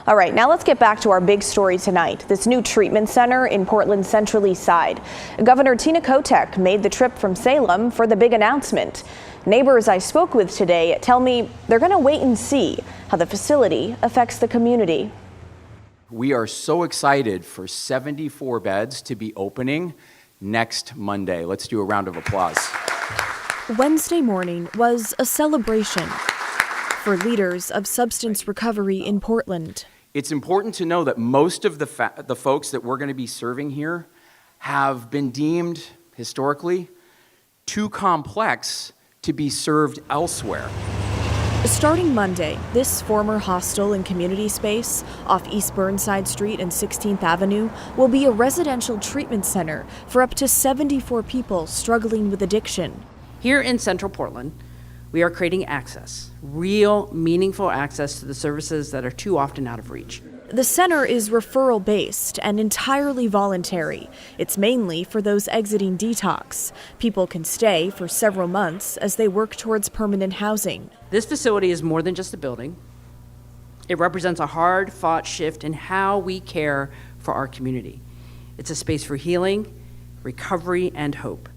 All right, now let's get back to our big story tonight. This new treatment center in Portland's Central East Side. Governor Tina Kotek made the trip from Salem for the big announcement. Neighbors I spoke with today tell me they're going to wait and see how the facility affects the community. We are so excited for 74 beds to be opening next Monday. Let's do a round of applause. Wednesday morning was a celebration for leaders of substance recovery in Portland. It's important to know that most of the folks that we're going to be serving here have been deemed historically too complex to be served elsewhere. Starting Monday, this former hostel and community space off East Burnside Street and 16th Avenue will be a residential treatment center for up to 74 people struggling with addiction. Here in Central Portland, we are creating access, real, meaningful access to the services that are too often out of reach. The center is referral-based and entirely voluntary. It's mainly for those exiting detox. People can stay for several months as they work towards permanent housing. This facility is more than just a building. It represents a hard-fought shift in how we care for our community. It's a space for healing, recovery, and hope.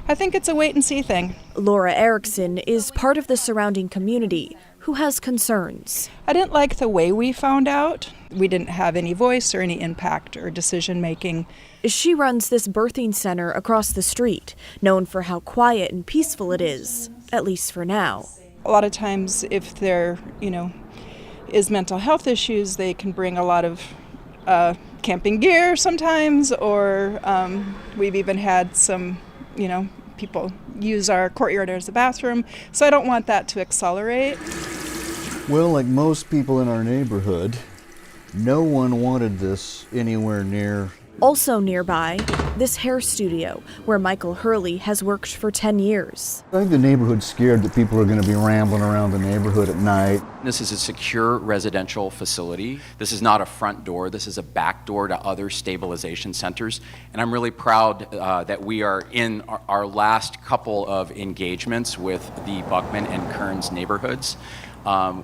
I think it's a wait-and-see thing. Laura Erickson is part of the surrounding community who has concerns. I didn't like the way we found out. We didn't have any voice or any impact or decision-making. She runs this birthing center across the street, known for how quiet and peaceful it is, at least for now. A lot of times, if there, is mental health issues, they can bring a lot of camping gear sometimes, or we've even had some people use our courtyard as a bathroom. So I don't want that to accelerate. Well, like most people in our neighborhood, no one wanted this anywhere near. Also nearby, this hair studio where Michael Hurley has worked for 10 years. I think the neighborhood's scared that people are going to be rambling around the neighborhood at night. This is a secure residential facility. This is not a front door. This is a back door to other stabilization centers. And I'm really proud that we are in our last couple of engagements with the Buckman and Kearns neighborhoods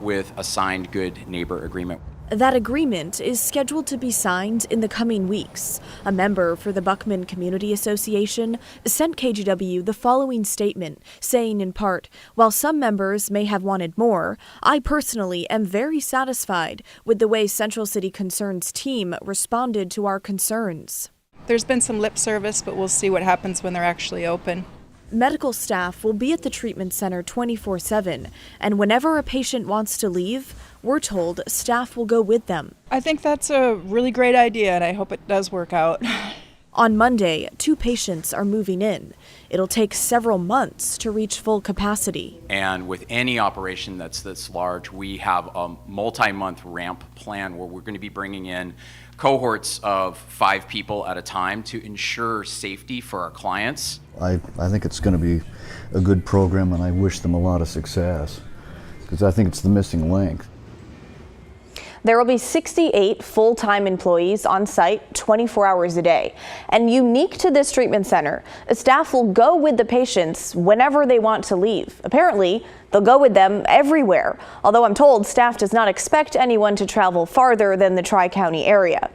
with a signed good neighbor agreement. That agreement is scheduled to be signed in the coming weeks. A member for the Buckman Community Association sent KGW the following statement, saying in part, "While some members may have wanted more, I personally am very satisfied with the way Central City Concerns team responded to our concerns." There's been some lip service, but we'll see what happens when they're actually open. Medical staff will be at the treatment center 24/7, and whenever a patient wants to leave, we're told staff will go with them. I think that's a really great idea, and I hope it does work out. On Monday, 2 patients are moving in. It'll take several months to reach full capacity. And with any operation that's this large, we have a multi-month ramp plan where we're going to be bringing in cohorts of 5 people at a time to ensure safety for our clients. I think it's going to be a good program, and I wish them a lot of success because I think it's the missing link. There will be 68 full-time employees on site 24 hours a day. And unique to this treatment center, staff will go with the patients whenever they want to leave. Apparently, they'll go with them everywhere, although I'm told staff does not expect anyone to travel farther than the Tri-County area.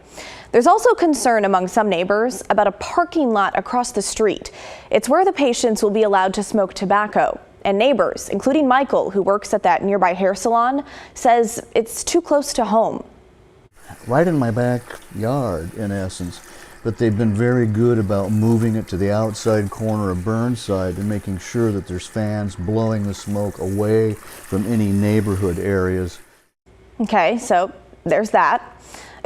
There's also concern among some neighbors about a parking lot across the street. It's where the patients will be allowed to smoke tobacco. And neighbors, including Michael, who works at that nearby hair salon, says it's too close to home. Right in my backyard, in essence. But they've been very good about moving it to the outside corner of Burnside and making sure that there's fans blowing the smoke away from any neighborhood areas. Okay, so there's that.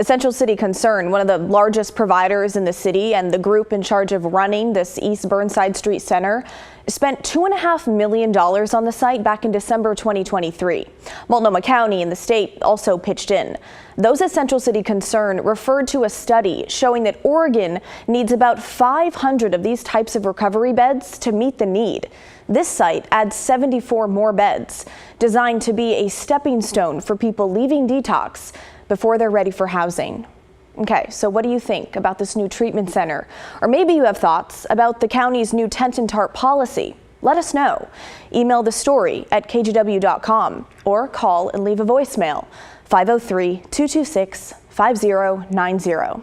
Central City Concern, one of the largest providers in the city and the group in charge of running this East Burnside Street Center, spent $2.5 million on the site back in December 2023. Multnomah County and the state also pitched in. Those at Central City Concern referred to a study showing that Oregon needs about 500 of these types of recovery beds to meet the need. This site adds 74 more beds, designed to be a stepping stone for people leaving detox before they're ready for housing. Okay, so what do you think about this new treatment center? Or maybe you have thoughts about the county's new tent and tarp policy. Let us know. Email the story at kgw.com or call and leave a voicemail. 503-226-5090.